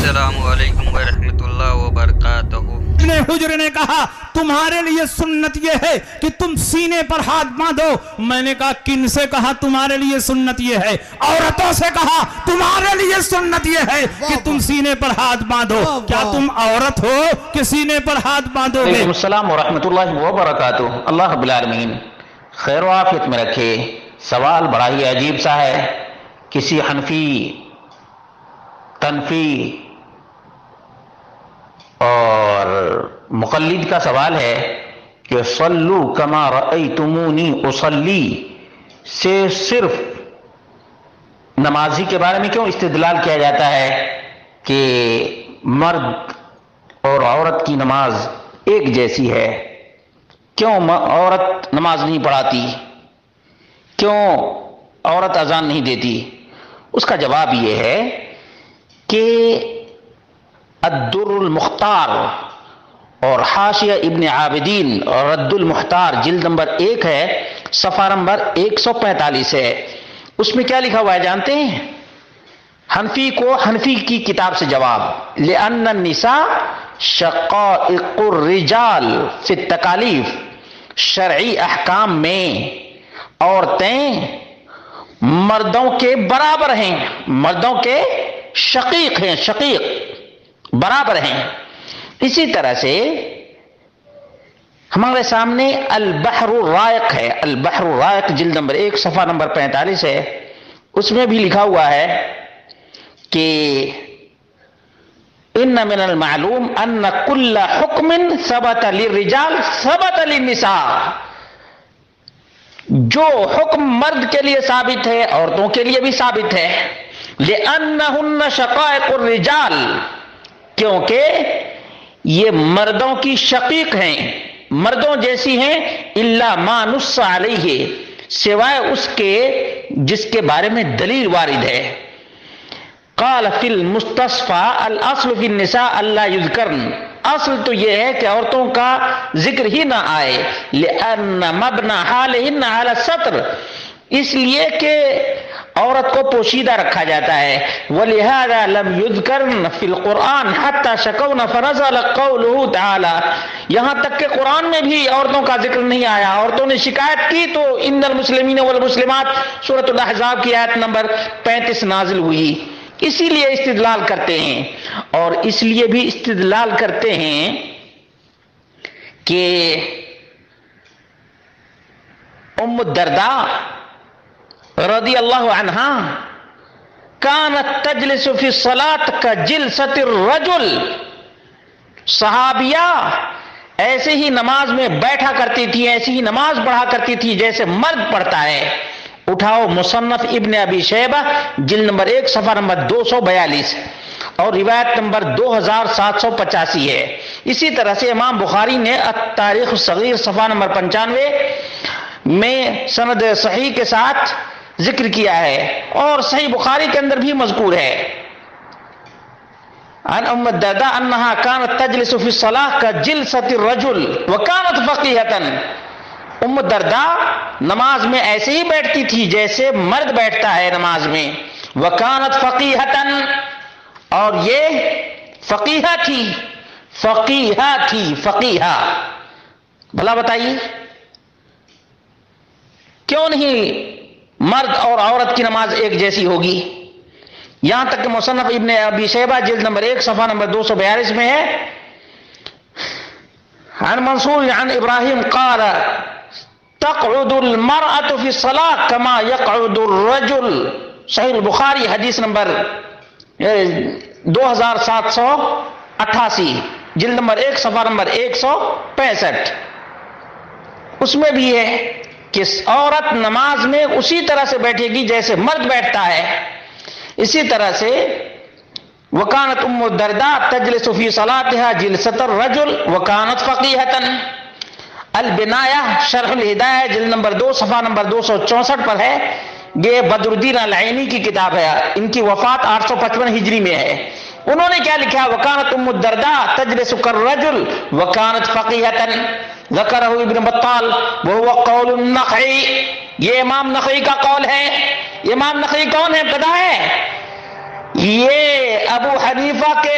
السلام علیکم ورحمۃ اللہ وبرکاتہ۔ ابن حجر نے کہا تمہارے لیے سنت یہ ہے کہ تم سینے پر ہاتھ باندھو۔ میں نے کہا کن سے کہا تمہارے لیے سنت یہ ہے؟ عورتوں سے کہا تمہارے لیے سنت یہ ہے کہ تم سینے پر ہاتھ باندھو۔ کیا تم عورت ہو کہ سینے پر ہاتھ باندھو گے؟ وعلیکم السلام ورحمۃ اللہ وبرکاتہ۔ اللہ رب العالمین خیر و عافیت میں رکھے۔ سوال بڑا ہی عجیب سا ہے، کسی حنفی تنفی اور مقلد کا سوال ہے کہ صلو کما رأیتمونی اصلی سے صرف نمازی کے بارے میں کیوں استدلال کیا جاتا ہے کہ مرد اور عورت کی نماز ایک جیسی ہے؟ کیوں عورت نماز نہیں پڑھاتی؟ کیوں عورت اذان نہیں دیتی؟ اس کا جواب یہ ہے کہ الدر المختار اور حاشیہ ابن عابدین اور رد المختار جلد نمبر 1 ہے، صفحہ نمبر 145 ہے۔ اس میں کیا لکھا ہوا ہے جانتے ہیں؟ حنفی کی کتاب سے جواب، لأن النساء شقائق الرجال فی التکالیف، شرعی احکام میں عورتیں مردوں کے برابر ہیں، مردوں کے شقیق ہیں، شقیق برابر ہیں۔ اسی طرح سے ہمارے سامنے البحر الرائق ہے، البحر الرائق جلد نمبر 1 صفحہ نمبر 45 ہے۔ اس میں بھی لکھا ہوا ہے کہ ان من المعلوم ان کل حکم ثبت للرجال ثبت للنساء، جو حکم مرد کے لیے ثابت ہے عورتوں کے لیے بھی ثابت ہے۔ لأنہن شقائق الرجال، کیونکہ یہ مردوں کی شقیق ہیں، مردوں جیسی ہیں، الا ما نص علیہ، سوائے اس کے جس کے بارے میں دلیل وارد ہے۔ قال فی المستصفى الاصل فی النساء الا یذکرن، اصل تو یہ ہے کہ عورتوں کا ذکر ہی نہ آئے، لأن مبنى حالہن علی الستر، اس لیے کہ عورت کو پوشیدہ رکھا جاتا ہے۔ وَلِهَذَا لَمْ يُذْكَرْنَ فِي الْقُرْآنِ حَتَّى شَكَوْنَ فَنَزَلَ قَوْلُهُ تَعَالَى، یہاں تک کہ قرآن میں بھی عورتوں کا ذکر نہیں آیا، عورتوں نے شکایت کی تو ان المسلمین والمسلمات سورۃ الاحزاب کی آیت نمبر 35 نازل ہوئی۔ اسی لیے استدلال کرتے ہیں، اور اس لیے بھی استدلال کرتے ہیں کہ ام الدرداء رضی اللہ عنہا کانت تجلس فی الصلاۃ کجلسۃ الرجل، صحابیہ ایسے ہی نماز میں بیٹھا کرتی تھی، ایسی ہی نماز پڑھا کرتی تھی جیسے مرد پڑھتا ہے۔ اٹھاؤ مصنف ابن ابی شیبہ جلد نمبر 1 صفحہ نمبر 242 اور روایت نمبر 2785 ہے۔ اسی طرح سے امام بخاری نے التاریخ الصغیر صفحہ نمبر 95 میں سند صحیح کے ساتھ ذکر کیا ہے، اور صحیح بخاری کے اندر بھی مذکور ہے۔ عن ام الدرداء انہا کانت تجلس فی الصلاۃ کجلسۃ الرجل وکانت فقیہۃ، ام الدرداء نماز میں ایسے ہی بیٹھتی تھی جیسے مرد بیٹھتا ہے نماز میں، وکانت فقیہۃ، اور یہ فقیہہ تھی، فقیہہ تھی، فقیہہ۔ بھلا بتائیے کیوں نہیں مرد اور عورت کی نماز ایک جیسی ہوگی؟ یہاں تک کہ مصنف ابن ابی شیبہ جلد نمبر 1 صفحہ نمبر 242 میں ہے، عن منصور عن ابراہیم قال تقعد المرأة في الصلاة كما يقعد الرجل، صحیح البخاری حدیث نمبر 2788 جلد نمبر 1 صفحہ نمبر 165۔ اس میں بھی ہے کہ عورت نماز میں اسی طرح سے بیٹھے گی جیسے مرد بیٹھتا ہے۔ اسی طرح سے وکانت ام الدرداء تجلس فی صلاتها جلسۃ الرجل وکانت فقیہۃ، البنایہ شرح الہدایہ جلد نمبر 2 صفحہ نمبر 264 پر ہے۔ یہ بدر الدین العینی کی کتاب ہے، ان کی وفات 855 ہجری میں ہے۔ انہوں نے کیا لکھا؟ وکانت ام الدرداء تجلس کالرجل وکانت فقیہۃ، ذکرہ ابن بطال وہو قول النخعی، یہ امام نخعی کا قول ہے۔ امام نخعی کون ہے پتہ ہے؟ یہ ابو حنیفہ کے